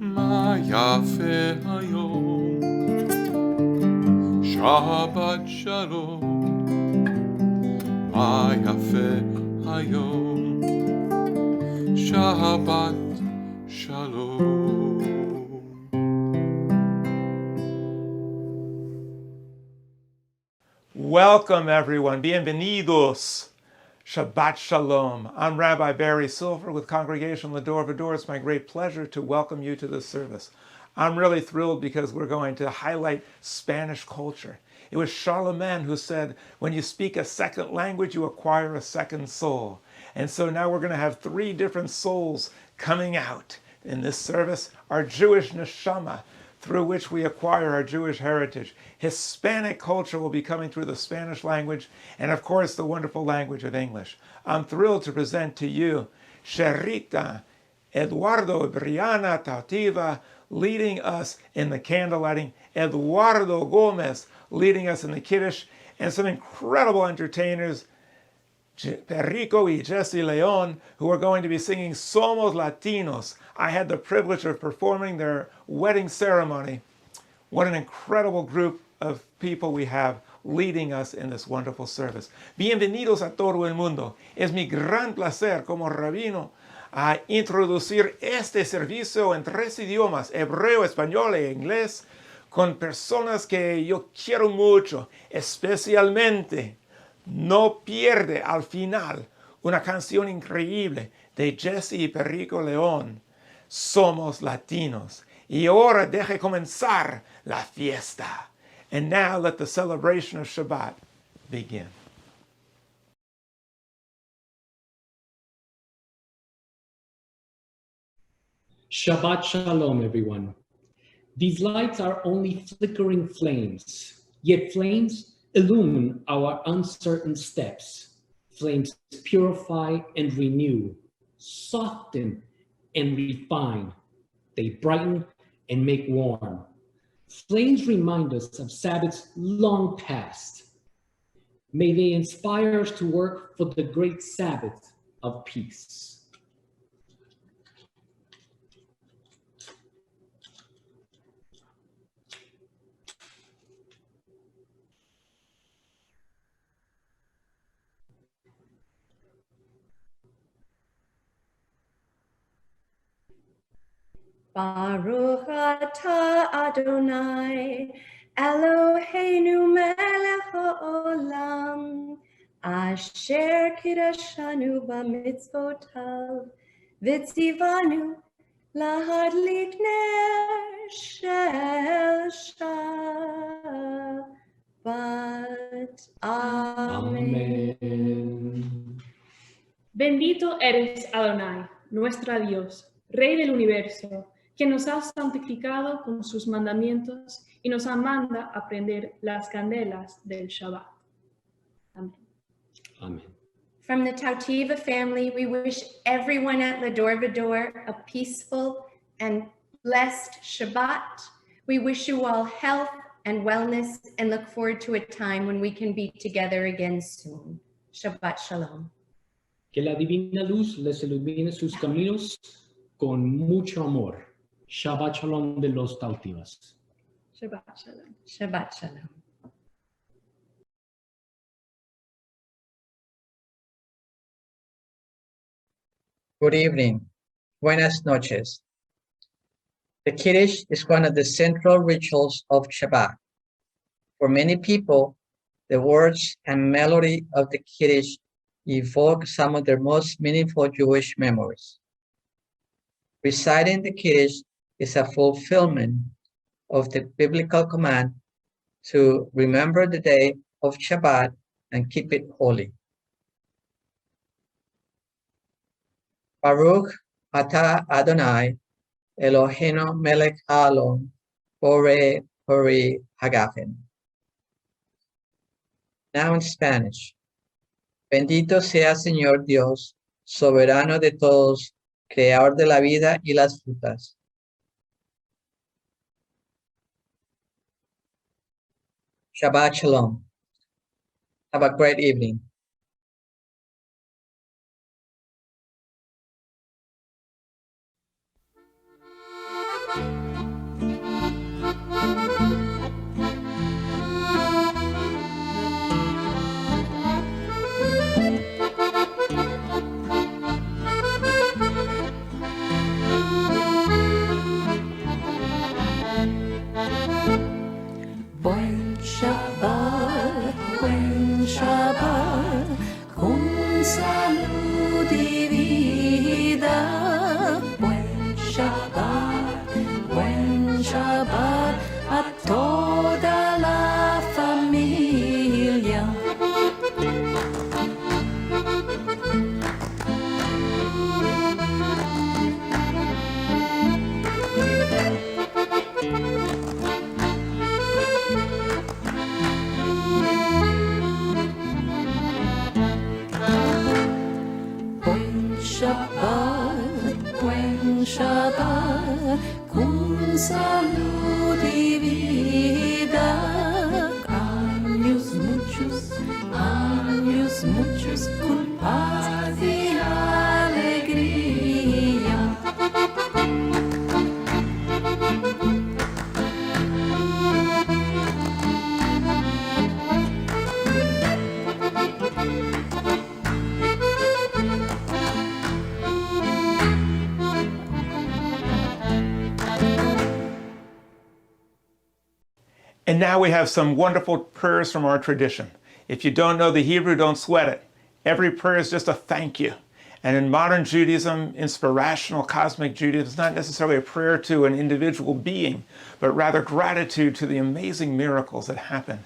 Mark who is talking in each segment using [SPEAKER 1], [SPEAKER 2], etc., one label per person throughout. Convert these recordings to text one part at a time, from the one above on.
[SPEAKER 1] מה יפה היום, שבת שלום. מה יפה היום, שבת שלום.
[SPEAKER 2] Welcome, everyone. Bienvenidos. Shabbat Shalom. I'm Rabbi Barry Silver with Congregation L'Dor Va-Dor. It's my great pleasure to welcome you to this service. I'm really thrilled because we're going to highlight Spanish culture. It was Charlemagne who said, when you speak a second language, you acquire a second soul. And so now we're going to have three different souls coming out in this service. Our Jewish neshama, through which we acquire our Jewish heritage. Hispanic culture will be coming through the Spanish language, and of course the wonderful language of English. I'm thrilled to present to you Sherita, Eduardo, Brianna, Tautiva, leading us in the candle lighting, Eduardo Gomez leading us in the Kiddush, and some incredible entertainers, Perico y Jesse Leon, who are going to be singing Somos Latinos. I had the privilege of performing their wedding ceremony. What an incredible group of people we have leading us in this wonderful service. Bienvenidos a todo el mundo. Es mi gran placer como rabino a introducir este servicio en tres idiomas, hebreo, español e inglés, con personas que yo quiero mucho, especialmente. No pierde al final una canción increíble de Jesse y Perico León, Somos Latinos. Y ahora deje comenzar la fiesta. And now let the celebration of Shabbat begin.
[SPEAKER 3] Shabbat Shalom, everyone. These lights are only flickering flames, yet flames illumine our uncertain steps. Flames purify and renew, soften and refine. They brighten and make warm. Flames remind us of Sabbaths long past. May they inspire us to work for the great Sabbath of peace.
[SPEAKER 4] Baruch atah Adonai, Eloheinu melech haolam, asher kidashanu b'mitzvotav, v'tzivanu lahadlik ner shel Shabbat. Amen.
[SPEAKER 5] Bendito eres Adonai, nuestro Dios, Rey del universo, que nos ha santificado con sus mandamientos y nos manda a prender las candelas del Shabbat. Amén.
[SPEAKER 3] Amen.
[SPEAKER 4] From the Tautiva family, we wish everyone at L'Dor Va-Dor a peaceful and blessed Shabbat. We wish you all health and wellness and look forward to a time when we can be together again soon. Shabbat Shalom.
[SPEAKER 3] Que la divina luz les ilumine sus caminos con mucho amor. Shabbat Shalom de los Tautivas.
[SPEAKER 5] Shabbat Shalom.
[SPEAKER 4] Shabbat Shalom.
[SPEAKER 6] Good evening. Buenas noches. The Kiddush is one of the central rituals of Shabbat. For many people, the words and melody of the Kiddush evoke some of their most meaningful Jewish memories. Reciting the Kiddush is a fulfillment of the biblical command to remember the day of Shabbat and keep it holy. Baruch atah Adonai, Eloheinu melech haolam, borei pori hagafen. Now in Spanish. Bendito sea Señor Dios, soberano de todos, creador de la vida y las frutas. Shabbat Shalom. Have a great evening.
[SPEAKER 7] buen Shabbat, con salud y vida, años muchos, con paz y alegría.
[SPEAKER 2] And now we have some wonderful prayers from our tradition. If you don't know the Hebrew, don't sweat it. Every prayer is just a thank you. And in modern Judaism, inspirational cosmic Judaism, it's not necessarily a prayer to an individual being, but rather gratitude to the amazing miracles that happen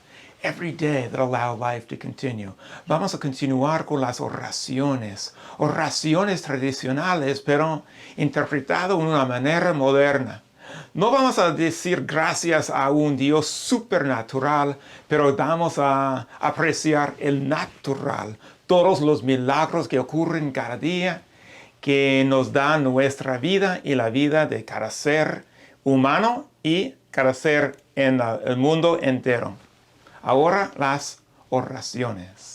[SPEAKER 2] every day that allow life to continue. Vamos a continuar con las oraciones tradicionales, pero interpretado de una manera moderna. No vamos a decir gracias a un Dios supernatural, pero vamos a apreciar el natural, todos los milagros que ocurren cada día, que nos dan nuestra vida y la vida de cada ser humano y cada ser en el mundo entero. Ahora las oraciones.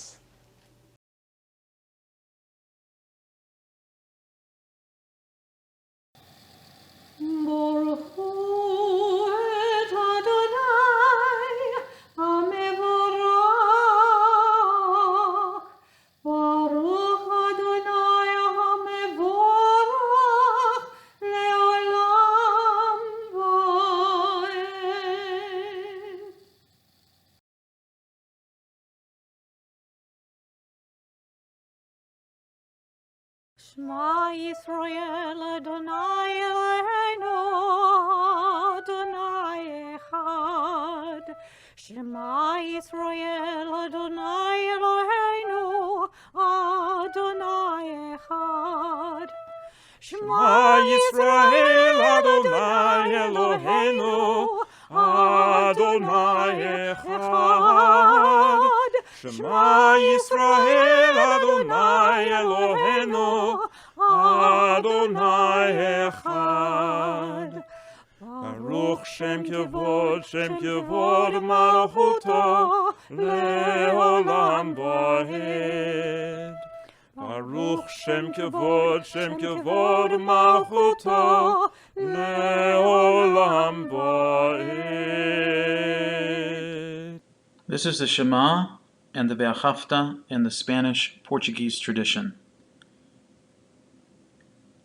[SPEAKER 8] Shema Yisrael Adonai Eloheinu Adonai Echad. Shema Yisrael Adonai Eloheinu Adonai Echad.
[SPEAKER 9] Shema Yisrael Adonai Eloheinu Adonai Echad. Shema Yisrael Adonai Eloheinu Adonai Echad. Baruch Shem Kevod Malachuto Leolam Vaed. Baruch Shem Kevod Malachuto Leolam Vaed.
[SPEAKER 10] This is the Shema and the Be'achafta in the Spanish-Portuguese tradition.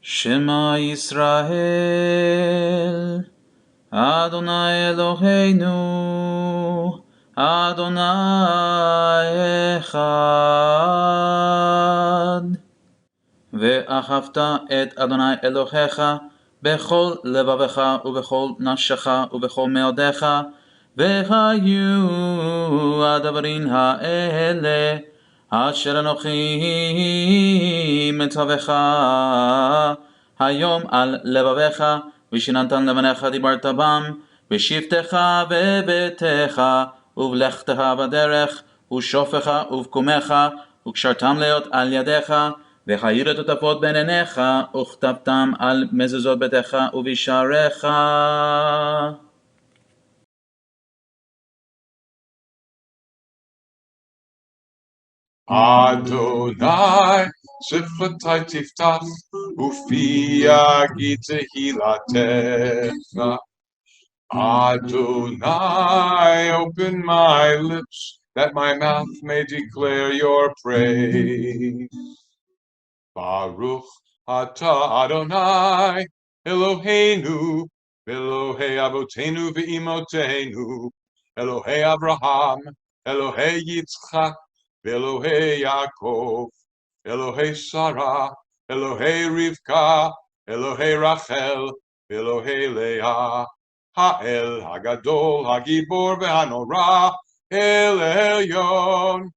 [SPEAKER 10] Shema Yisrael, Adonai Eloheinu, Adonai Echad. Ve'achavta et Adonai Elohecha bechol levavecha ubechol nafshecha ubechol meodecha והיו הדברים האלה אשר אנוכי מצווך היום על לבביך ושנתן לבניך דיברת בם בשבתך בביתך ובלכתך בדרך ושופך ובקומך וקשרתם להיות על ידיך והאיר את הטפות בין עיניך וכתבתם על מזוזות ביתך ובשעריך.
[SPEAKER 1] Adonai, Sifatai Tiftach, Ufia Gitehilatecha. Adonai, open my lips, that my mouth may declare your praise. Baruch Atah Adonai, Eloheinu, Elohei Avotenu ve'imotenu, Elohei Abraham, Elohei Yitzchak, Elohei Yaakov, Elohei Sarah, Elohei Rivka, Elohei Rachel, Elohei Leah, Ha'el Hagadol, Hagibor ve'hanora, El Elyon,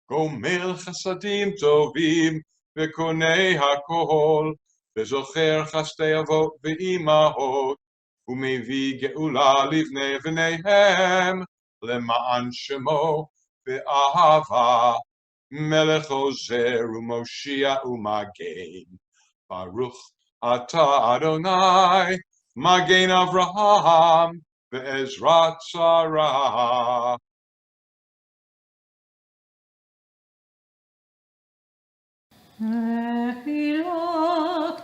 [SPEAKER 1] Gomel Chasadim Tovim, Ve'konei HaKol, Ve'zocher Chastei Avot ve'imahot, U'mevi Geula livnei v'neihem, Lema'an Shemo, Ve'ahava, Melech Ozer u'Moshiach u'Magen, Baruch Ata Adonai, Magen Avraham, Be'ezrat Sarah.
[SPEAKER 8] Lech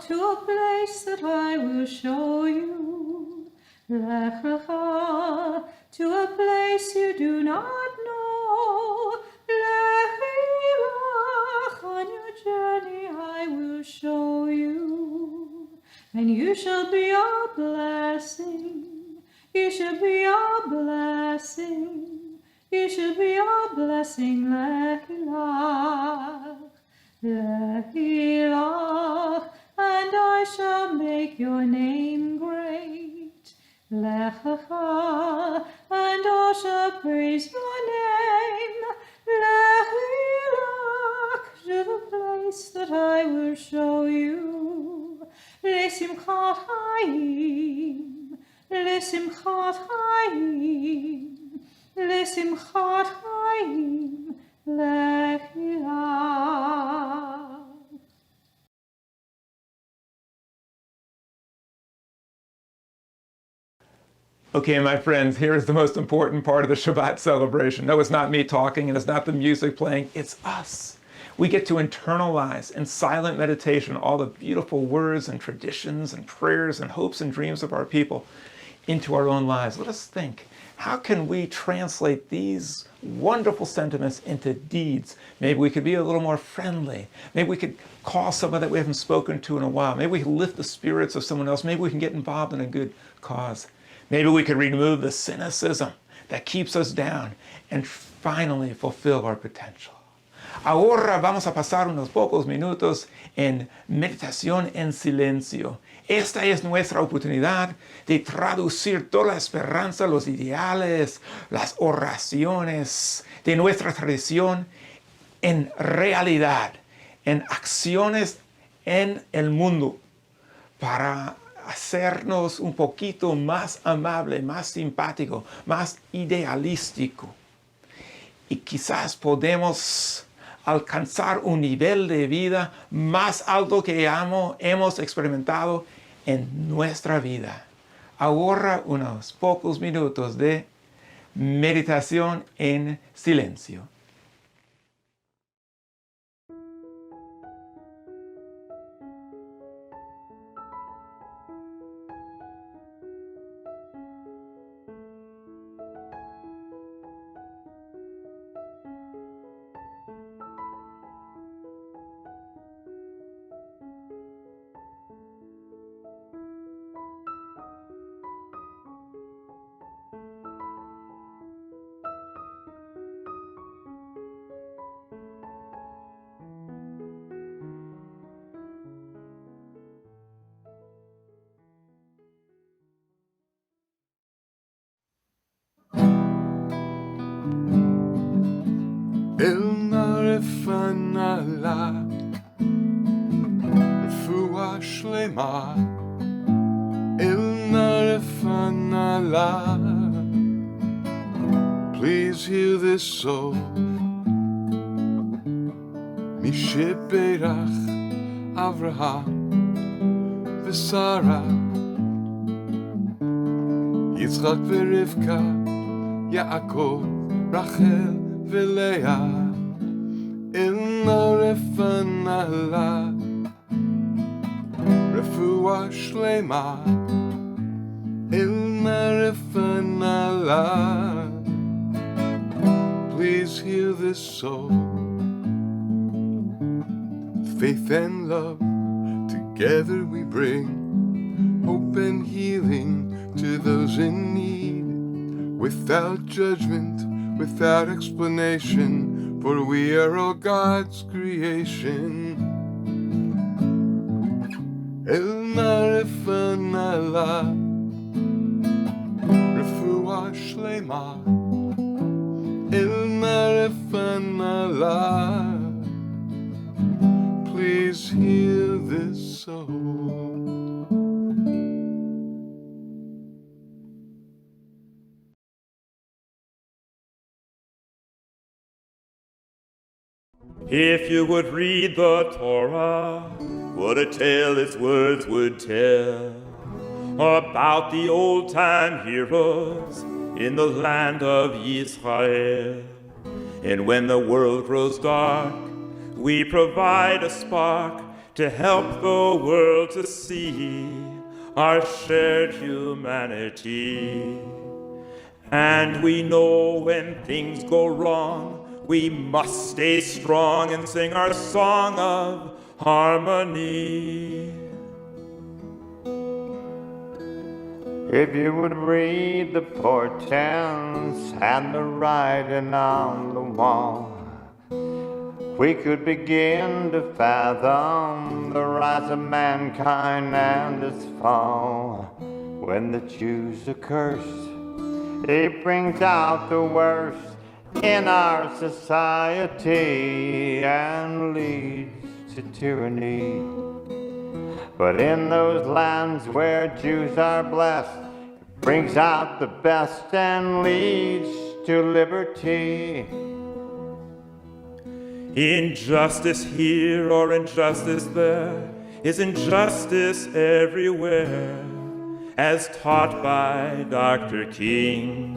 [SPEAKER 8] to a place that I will show you. Lech lecha to a place you do not know. Lech on your journey I will show you. And you shall be a blessing. You shall be a blessing. You shall be a blessing. Lech Lech, and I shall make your name great. Lech lecha, and I shall praise your name. Lech, to the place that I will show you. Lesimchat Chaim, Lesimchat Chaim, Lesimchat Chaim.
[SPEAKER 2] Okay, my friends, here is the most important part of the Shabbat celebration. No, it's not me talking and it's not the music playing, it's us. We get to internalize in silent meditation all the beautiful words and traditions and prayers and hopes and dreams of our people into our own lives. Let us think, how can we translate these wonderful sentiments into deeds? Maybe we could be a little more friendly. Maybe we could call someone that we haven't spoken to in a while. Maybe we can lift the spirits of someone else. Maybe we can get involved in a good cause. Maybe we could remove the cynicism that keeps us down and finally fulfill our potential. Ahora vamos a pasar unos pocos minutos en meditación en silencio. Esta es nuestra oportunidad de traducir toda la esperanza, los ideales, las oraciones de nuestra tradición en realidad, en acciones en el mundo, para hacernos un poquito más amable, más simpático, más idealístico. Y quizás podemos alcanzar un nivel de vida más alto que hemos experimentado en nuestra vida. Ahora unos pocos minutos de meditación en silencio.
[SPEAKER 1] Elnarefanala Refuah Shlema Elnarefanala. Please heal this soul. Misheperach Avraham V'Sara Yitzchak v'Rivka Yaakov Rachel v'Leah. Elnarefanala Refuah Shlema Elnarefanala. Please heal this soul. Faith and love together we bring hope and healing to those in need, without judgment, without explanation, for we are all God's creation. Elnarefanala Refuah Shlema Elnarefanala. Please heal this soul.
[SPEAKER 9] If you would read the Torah what a tale its words would tell about the old-time heroes in the land of Israel. And when the world grows dark, we provide a spark to help the world to see our shared humanity. And we know when things go wrong, we must stay strong and sing our song of harmony.
[SPEAKER 11] If you would read the portents and the writing on the wall, we could begin to fathom the rise of mankind and its fall. When the Jews are cursed, it brings out the worst in our society and leads to tyranny. But in those lands where Jews are blessed, it brings out the best and leads to liberty.
[SPEAKER 9] Injustice here or injustice there is injustice everywhere, as taught by Dr. King.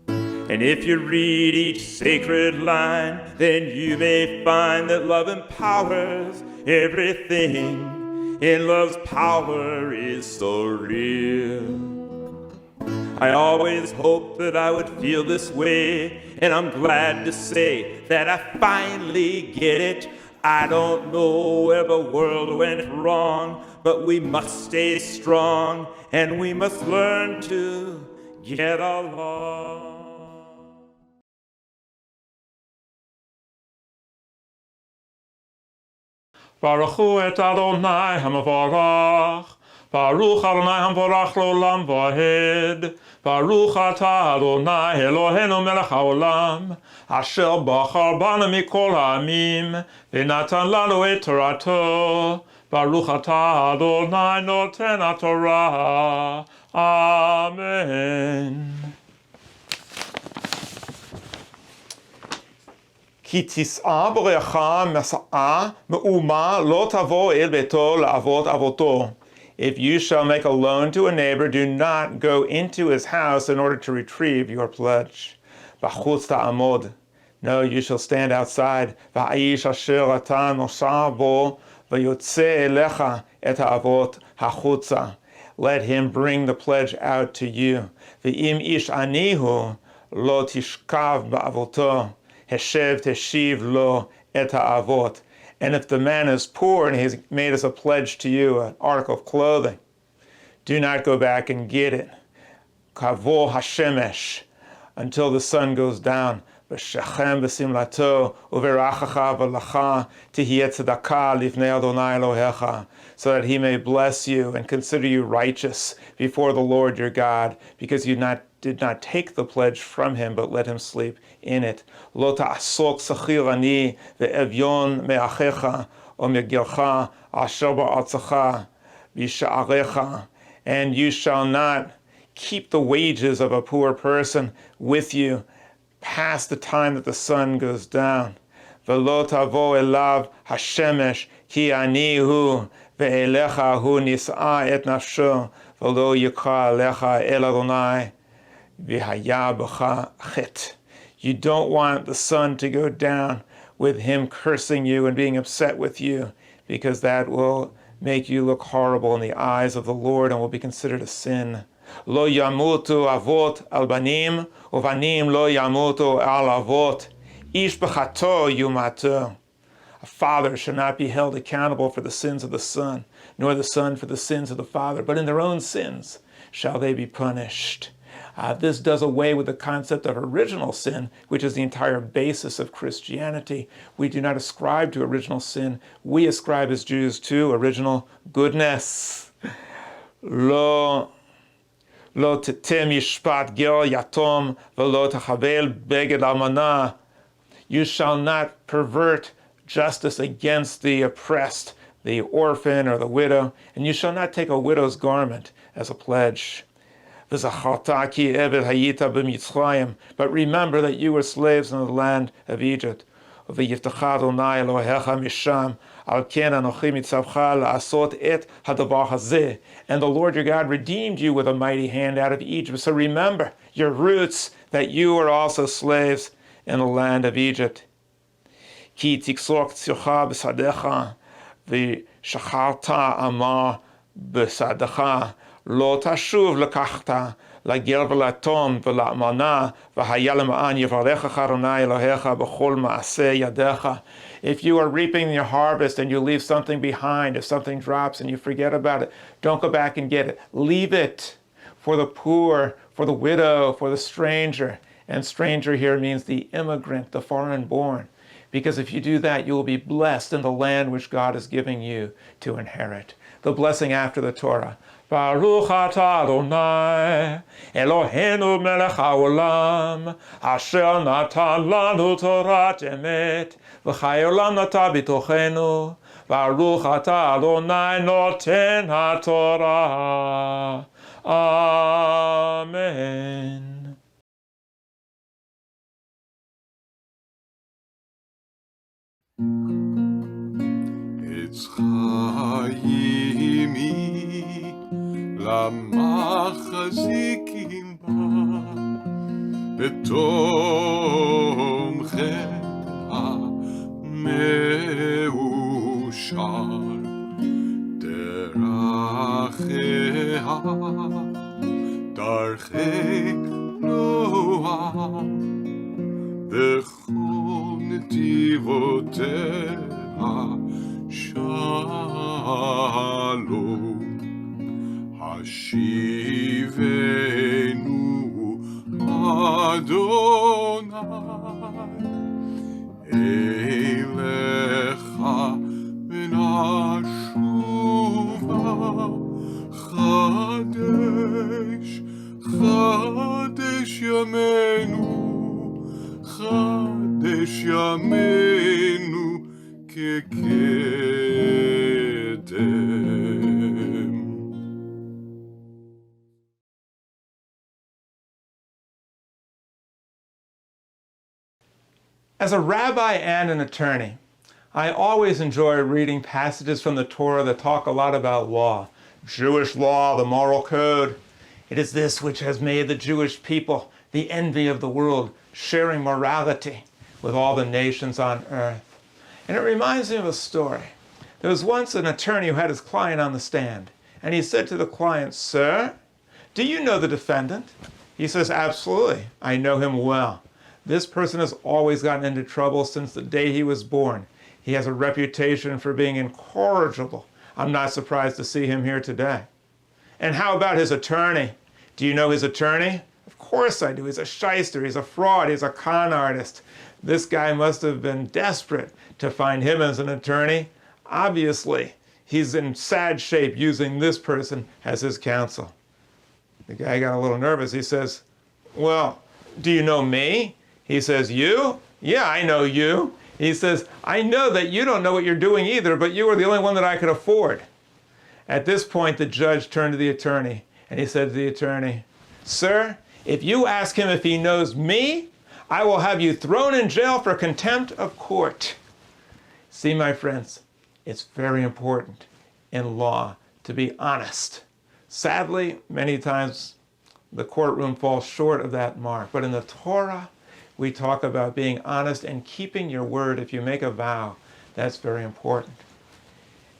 [SPEAKER 9] And if you read each sacred line, then you may find that love empowers everything. And love's power is so real. I always hoped that I would feel this way, and I'm glad to say that I finally get it. I don't know where the world went wrong, but we must stay strong, and we must learn to get along.
[SPEAKER 2] Baruch hu et Adonai hamavarach. Baruch Adonai hamavarach l'olam v'ahed. Baruch atah Adonai Eloheinu melech haolam, asher bachar banu mikol ha'amim, v'natan lanu et Torato. Baruch atah Adonai noten haTorah. Amen. Ki tis'a b'recha mes'a me'uma lo tavo el beto la'avot avoto. If you shall make a loan to a neighbor, do not go into his house in order to retrieve your pledge. B'chutz ta'amod. No, you shall stand outside. V'ha'ish asher ata nosah bo v'yotzeh elecha et ha'avot hachutza. Let him bring the pledge out to you. V'im ish anihu lo tishkav ba'avoto. Heshev teshiv lo et ha'avot. And if the man is poor and he's made us a pledge to you, an article of clothing, do not go back and get it. Kavo hashemesh, until the sun goes down. V'shechem v'simlato uverachacha v'lacha tihiyeh tzedakah lifnei Adonai Elohecha, so that he may bless you and consider you righteous before the Lord your God, because you did not take the pledge from him, but let him sleep in it. Lo ta'asok sachir ani ve'evyon me'achecha o megilcha asher ba'atzacha b'sha'arecha. And you shall not keep the wages of a poor person with you past the time that the sun goes down. V'lo tavo elav hashemesh ki ani hu ve'elecha hu nis'a et nafsho v'lo yikra alecha el Adonai. You don't want the sun to go down with him cursing you and being upset with you, because that will make you look horrible in the eyes of the Lord and will be considered a sin. Lo yamutu avot al banim, uvanim lo yamutu al avot. Ish b'chato yumatu. A father shall not be held accountable for the sins of the son, nor the son for the sins of the father, but in their own sins shall they be punished. This does away with the concept of original sin, which is the entire basis of Christianity. We do not ascribe to original sin. We ascribe as Jews to original goodness. Lo tetem yishpat ger yatom v'lo techavel beged almana. You shall not pervert justice against the oppressed, the orphan or the widow, and you shall not take a widow's garment as a pledge. But remember that you were slaves in the land of Egypt. Al ken anochi mitzavcha la'asot et hadavar hazeh. And the Lord your God redeemed you with a mighty hand out of Egypt. So remember your roots, that you are also slaves in the land of Egypt. Ki tiksork tziocha b'sadecha v'shacharta amah b'sadecha lo tashuv lekachta lagel v'latom v'la'mana v'haya lema'an yivarecha Adonai Elohecha b'chol ma'aseh yadecha. If you are reaping your harvest and you leave something behind, if something drops and you forget about it, don't go back and get it. Leave it for the poor, for the widow, for the stranger. And stranger here means the immigrant, the foreign-born. Because if you do that, you will be blessed in the land which God is giving you to inherit. The blessing after the Torah. Baruch atah Adonai, Eloheinu melech haolam, asher natan lanu Torat emet, v'chai olam nata b'tochenu, Baruch atah Adonai noten haTorah. Amen.
[SPEAKER 1] It's Chaimi למחזיקים בה בתומכם המאושר דרכיה דרכי נועם בכל נתיבותיה שלום השיבנו אדוני אליך ונשובה חדש ימינו כקדם.
[SPEAKER 2] As a rabbi and an attorney, I always enjoy reading passages from the Torah that talk a lot about law. Jewish law, the moral code. It is this which has made the Jewish people the envy of the world, sharing morality with all the nations on earth. And it reminds me of a story. There was once an attorney who had his client on the stand, and he said to the client, "Sir, do you know the defendant?" He says, "Absolutely, I know him well. This person has always gotten into trouble since the day he was born. He has a reputation for being incorrigible. I'm not surprised to see him here today." "And how about his attorney? Do you know his attorney?" "Of course I do. He's a shyster. He's a fraud. He's a con artist. This guy must have been desperate to find him as an attorney. Obviously, he's in sad shape using this person as his counsel." The guy got a little nervous. He says, "Well, do you know me?" He says, "You? Yeah, I know you." He says, "I know that you don't know what you're doing either, but you are the only one that I could afford." At this point, the judge turned to the attorney, and he said to the attorney, "Sir, if you ask him if he knows me, I will have you thrown in jail for contempt of court." See, my friends, it's very important in law to be honest. Sadly, many times the courtroom falls short of that mark. But in the Torah, we talk about being honest and keeping your word. If you make a vow, that's very important.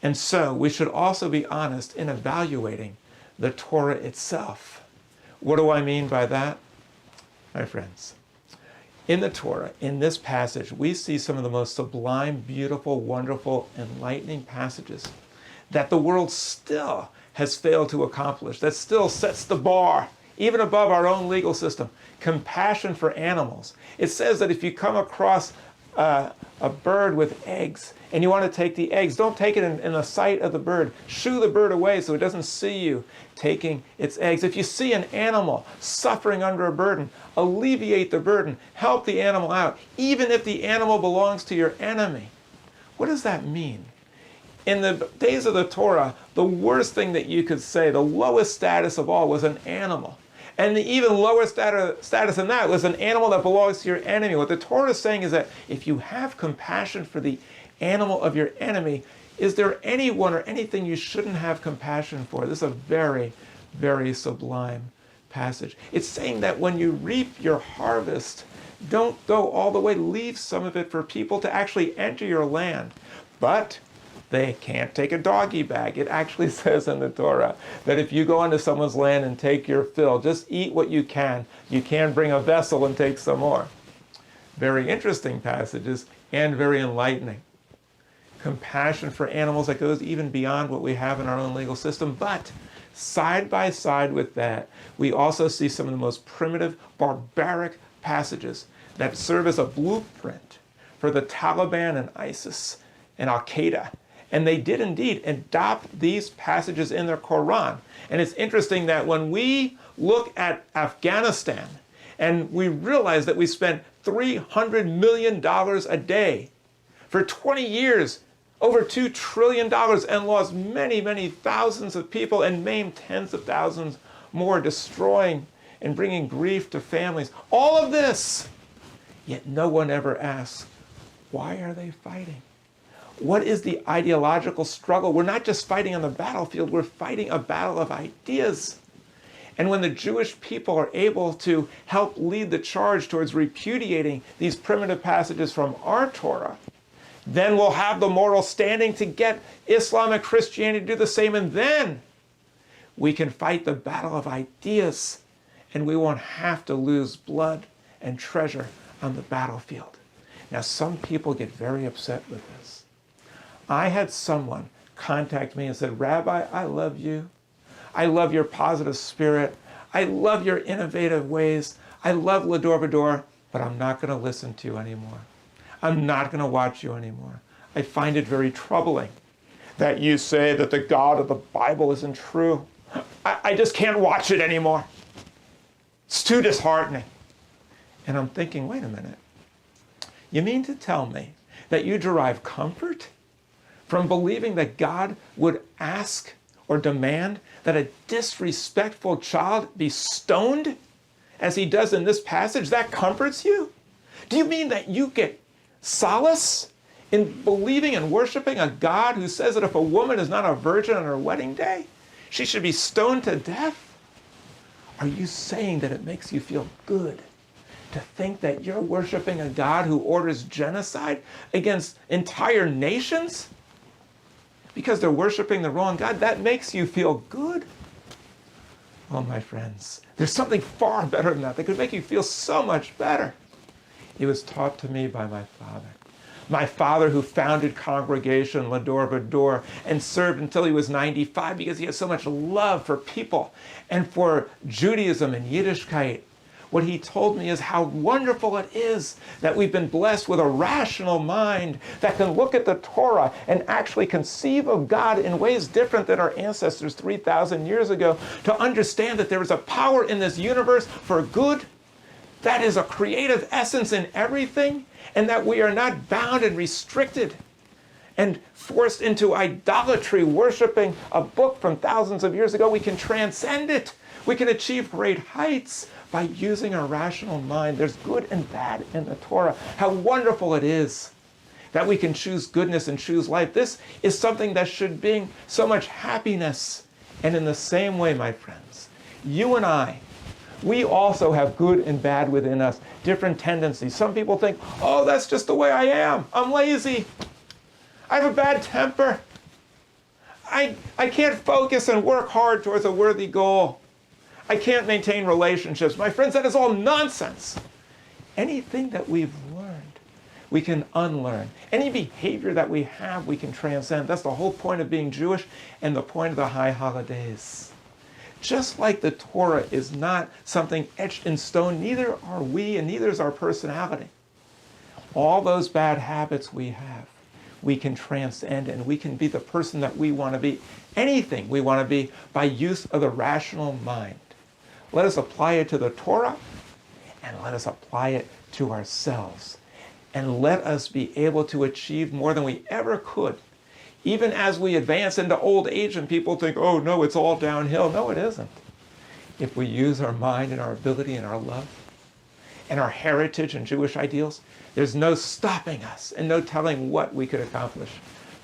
[SPEAKER 2] And so we should also be honest in evaluating the Torah itself. What do I mean by that? My friends, in the Torah, in this passage, we see some of the most sublime, beautiful, wonderful, enlightening passages that the world still has failed to accomplish, that still sets the bar, even above our own legal system. Compassion for animals. It says that if you come across a bird with eggs and you want to take the eggs, don't take it in the sight of the bird. Shoo the bird away so it doesn't see you taking its eggs. If you see an animal suffering under a burden, alleviate the burden. Help the animal out, even if the animal belongs to your enemy. What does that mean? In the days of the Torah, the worst thing that you could say, the lowest status of all, was an animal. And the even lower status than that was an animal that belongs to your enemy. What the Torah is saying is that if you have compassion for the animal of your enemy, is there anyone or anything you shouldn't have compassion for? This is a very, very sublime passage. It's saying that when you reap your harvest, don't go all the way, leave some of it for people to actually enter your land. But they can't take a doggy bag. It actually says in the Torah that if you go into someone's land and take your fill, just eat what you can. You can bring a vessel and take some more. Very interesting passages and very enlightening. Compassion for animals that goes even beyond what we have in our own legal system. But side by side with that, we also see some of the most primitive, barbaric passages that serve as a blueprint for the Taliban and ISIS and Al-Qaeda. And they did indeed adopt these passages in their Quran. And it's interesting that when we look at Afghanistan and we realize that we spent $300 million a day for 20 years, over $2 trillion, and lost many, many thousands of people and maimed tens of thousands more, destroying and bringing grief to families. All of this, yet no one ever asks, why are they fighting? What is the ideological struggle? We're not just fighting on the battlefield, we're fighting a battle of ideas. And when the Jewish people are able to help lead the charge towards repudiating these primitive passages from our Torah, then we'll have the moral standing to get Islam and Christianity to do the same, and then we can fight the battle of ideas, and we won't have to lose blood and treasure on the battlefield. Now, some people get very upset with this. I had someone contact me and said, Rabbi, I love you. I love your positive spirit. I love your innovative ways. I love L'Dor Va-Dor, but I'm not going to listen to you anymore. I'm not going to watch you anymore. I find it very troubling that you say that the God of the Bible isn't true. I just can't watch it anymore. It's too disheartening. And I'm thinking, wait a minute. You mean to tell me that you derive comfort from believing that God would ask or demand that a disrespectful child be stoned, as he does in this passage? That comforts you? Do you mean that you get solace in believing and worshiping a God who says that if a woman is not a virgin on her wedding day, she should be stoned to death? Are you saying that it makes you feel good to think that you're worshiping a God who orders genocide against entire nations because they're worshiping the wrong God? That makes you feel good? Oh, my friends, there's something far better than that that could make you feel so much better. It was taught to me by my father. My father, who founded Congregation L'Dor Va-Dor and served until he was 95 because he had so much love for people and for Judaism and Yiddishkeit. What he told me is how wonderful it is that we've been blessed with a rational mind that can look at the Torah and actually conceive of God in ways different than our ancestors 3,000 years ago, to understand that there is a power in this universe for good, that is a creative essence in everything, and that we are not bound and restricted and forced into idolatry, worshiping a book from thousands of years ago. We can transcend it. We can achieve great heights by using our rational mind. There's good and bad in the Torah. How wonderful it is that we can choose goodness and choose life. This is something that should bring so much happiness. And in the same way, my friends, you and I, we also have good and bad within us, different tendencies. Some people think, oh, that's just the way I am. I'm lazy. I have a bad temper. I can't focus and work hard towards a worthy goal. I can't maintain relationships. My friends, that is all nonsense. Anything that we've learned, we can unlearn. Any behavior that we have, we can transcend. That's the whole point of being Jewish and the point of the high holidays. Just like the Torah is not something etched in stone, neither are we, and neither is our personality. All those bad habits we have, we can transcend, and we can be the person that we want to be, anything we want to be, by use of the rational mind. Let us apply it to the Torah, and let us apply it to ourselves. And let us be able to achieve more than we ever could. Even as we advance into old age and people think, oh no, it's all downhill. No, it isn't. If we use our mind and our ability and our love and our heritage and Jewish ideals, there's no stopping us and no telling what we could accomplish.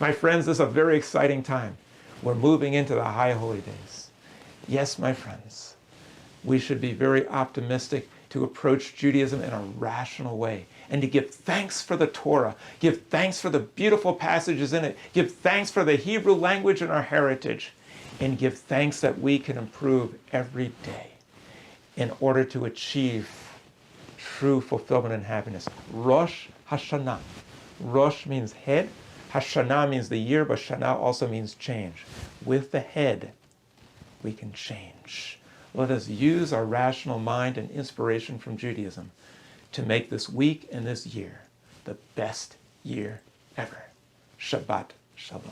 [SPEAKER 2] My friends, this is a very exciting time. We're moving into the High Holy Days. Yes, my friends, we should be very optimistic to approach Judaism in a rational way and to give thanks for the Torah, give thanks for the beautiful passages in it, give thanks for the Hebrew language and our heritage, and give thanks that we can improve every day in order to achieve true fulfillment and happiness. Rosh Hashanah. Rosh means head. Hashanah means the year, but Shana also means change. With the head, we can change. Let us use our rational mind and inspiration from Judaism to make this week and this year the best year ever. Shabbat Shalom.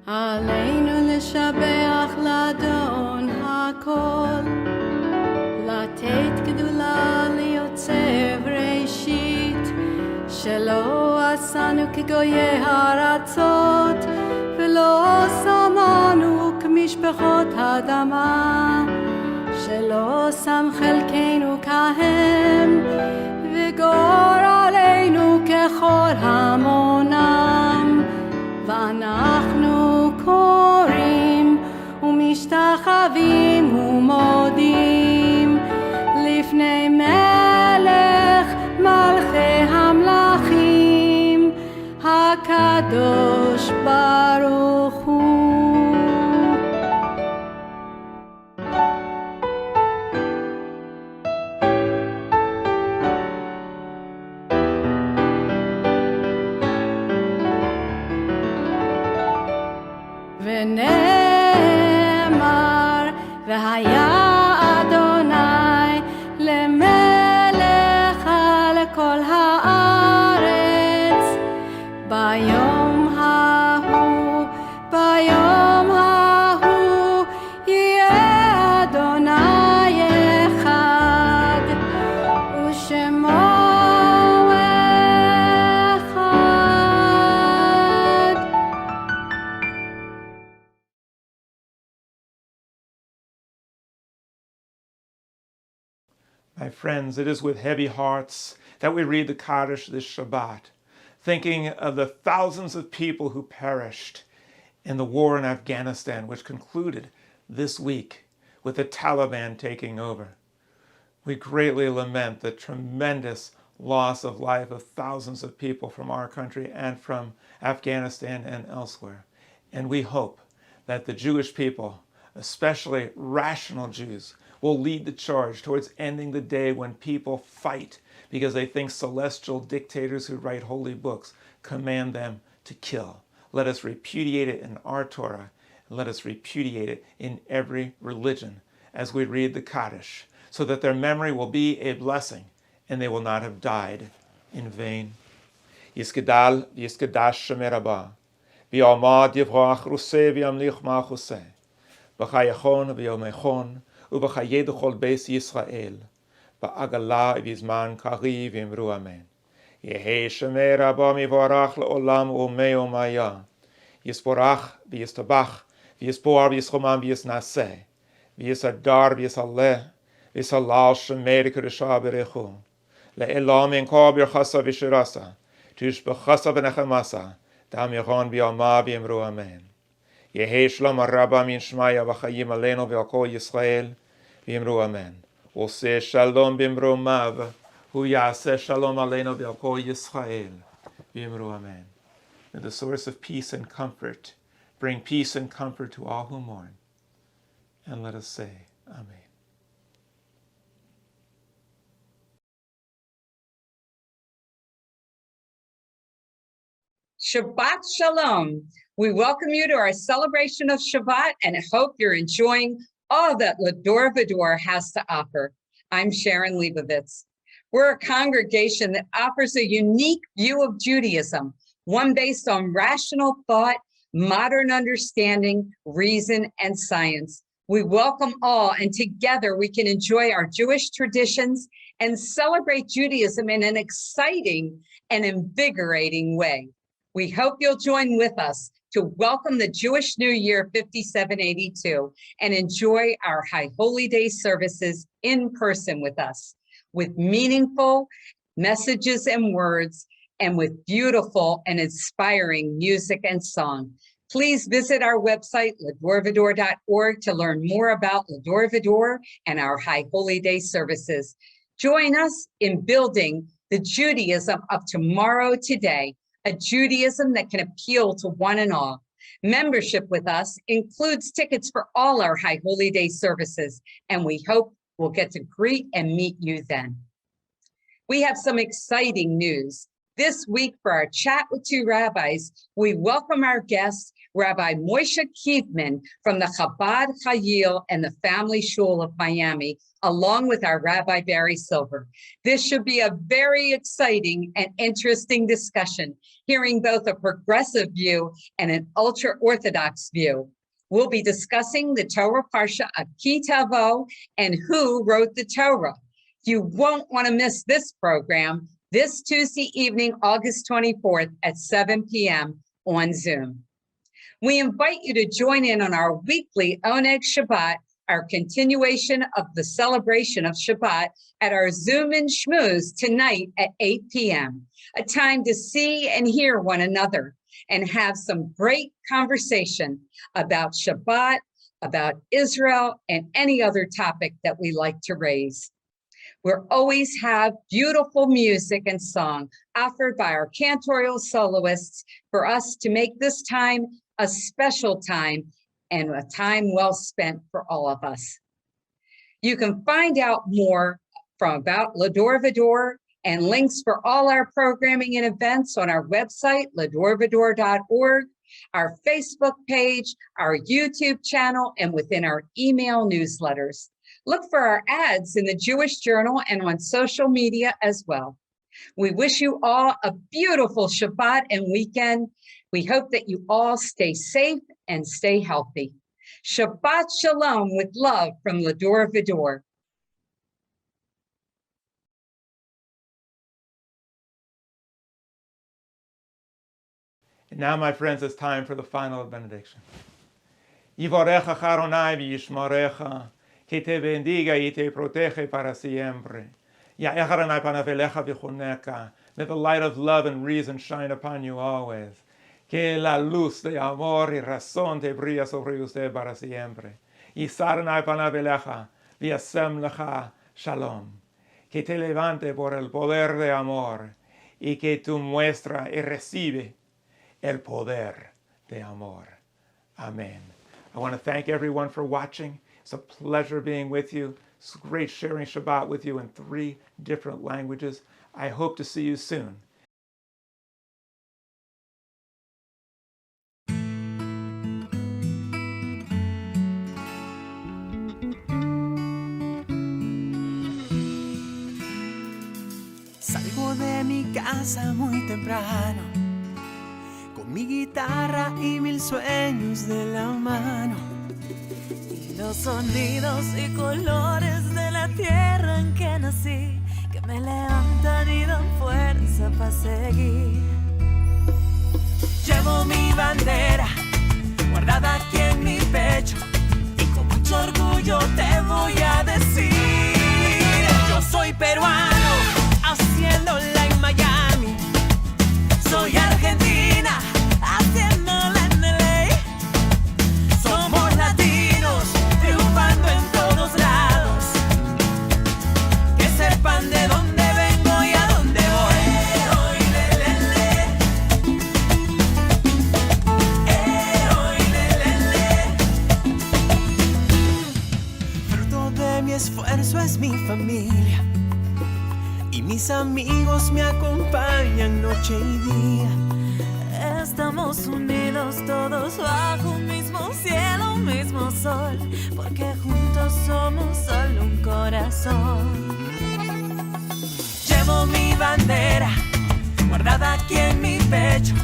[SPEAKER 7] עלינו לשבח לאדון הכל, לתת גדולה ליוצר ראשית, שלא עשנו כגויי הארצות, ולא שמנו כמשפחות האדמה, שלא שם חלקנו כהם, וגורלנו ככל המונם, ואנחנו קוראים ומשתחווים ומודים לפני מלך מלכי המלכים הקדוש ברוך הוא. ונאמר והיה אדוני למלך על כל הארץ ביום ההוא
[SPEAKER 2] My friends, it is with heavy hearts that we read the Kaddish this Shabbat, thinking of the thousands of people who perished in the war in Afghanistan, which concluded this week with the Taliban taking over. We greatly lament the tremendous loss of life of thousands of people from our country and from Afghanistan and elsewhere. And we hope that the Jewish people, especially rational Jews, will lead the charge towards ending the day when people fight because they think celestial dictators who write holy books command them to kill. Let us repudiate it in our Torah, and let us repudiate it in every religion as we read the Kaddish, so that their memory will be a blessing and they will not have died in vain. Yiskedal v'yiskedash Shemei Rabbah, v'yamad yivrach ruseh v'yamlich ma'achuseh, v'chayachon v'yomechon, u'v'chayed chol beis Yisrael, v'agala v'yizman kari v'imru amen. Yehi Shemei Rabbah mivarach le'olam u'mei u'maya, yisporach v'yistabach, v'yispor v'yischomam v'yisnaseh, v'yisadar v'yisaleh, v'yisalal Shemei Kedusha berechu, le'elam enko birchasa v'shirasa, tushbechasa v'nechemasa, dam yachon v'yama v'imru amen. Yehi Shalom Rabbah min Shmaya v'chayim aleinu v'al kol Yisrael v'imru amen. Oseh shalom b'imromav, hu yaseh shalom aleinu v'al kol Yisrael v'imru amen. May the source of peace and comfort bring peace and comfort to all who mourn. And let us say, Amen.
[SPEAKER 12] Shabbat Shalom. We welcome you to our celebration of Shabbat and hope you're enjoying all that L'Dor Va-Dor has to offer. I'm Sharon Leibovitz. We're a congregation that offers a unique view of Judaism, one based on rational thought, modern understanding, reason, and science. We welcome all, and together we can enjoy our Jewish traditions and celebrate Judaism in an exciting and invigorating way. We hope you'll join with us to welcome the Jewish New Year 5782 and enjoy our High Holy Day services in person with us, with meaningful messages and words, and with beautiful and inspiring music and song. Please visit our website, ledorvador.org, to learn more about L'Dor Va-Dor and our High Holy Day services. Join us in building the Judaism of tomorrow today, a Judaism that can appeal to one and all. Membership with us includes tickets for all our High Holy Day services, and we hope we'll get to greet and meet you then. We have some exciting news. This week for our Chat with Two Rabbis, we welcome our guest, Rabbi Moshe Kievman from the Chabad Chayil and the Family Shul of Miami, along with our Rabbi Barry Silver. This should be a very exciting and interesting discussion, hearing both a progressive view and an ultra-Orthodox view. We'll be discussing the Torah parsha of Ki Teitzei and who wrote the Torah. You won't want to miss this program this Tuesday evening, August 24th at 7 p.m. on Zoom. We invite you to join in on our weekly Oneg Shabbat, our continuation of the celebration of Shabbat at our Zoom and Shmooze tonight at 8 p.m., a time to see and hear one another and have some great conversation about Shabbat, about Israel, and any other topic that we like to raise. We'll always have beautiful music and song offered by our cantorial soloists for us to make this time a special time and a time well spent for all of us. You can find out more about L'Dor Va-Dor and links for all our programming and events on our website, ledorvador.org, our Facebook page, our YouTube channel, and within our email newsletters. Look for our ads in the Jewish Journal and on social media as well. We wish you all a beautiful Shabbat and weekend. We hope that you all stay safe and stay healthy. Shabbat Shalom with love from L'Dor Va-Dor.
[SPEAKER 2] And now, my friends, it's time for the final benediction. Yivarecha Adonai v'yishmarecha, que te bendiga y te protege para siempre. Ya'echad Adonai panav elecha v'choneka. May the light of love and reason shine upon you always. Que la luz de amor y razón te brilla sobre usted para siempre. Yisar Adonai panav elecha v'yasem lecha shalom. Que te levante por el poder de amor y que tú muestra y recibe el poder de amor. Amen. I want to thank everyone for watching. It's a pleasure being with you. It's great sharing Shabbat with you in 3 different languages. I hope to see you soon.
[SPEAKER 13] Salgo de mi casa muy temprano, con mi guitarra y 1000 sueños de la mano. Y los sonidos y colores de la tierra en que nací, que me levantan y dan fuerza para seguir. Llevo mi bandera guardada aquí en mi pecho, y con mucho orgullo te voy a decir: yo soy peruano, haciéndola en Miami. Soy argentina, haciéndola en LA. Somos latinos, triunfando en todos lados. Que sepan de dónde vengo y a dónde voy. Fruto de mi esfuerzo es mi familia, y mis amigos me acompañan noche y día. Estamos unidos todos bajo un mismo cielo, un mismo sol, porque juntos somos solo un corazón. Llevo mi bandera guardada aquí en mi pecho,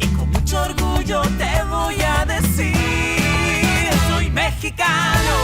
[SPEAKER 13] y con mucho orgullo te voy a decir: soy mexicano,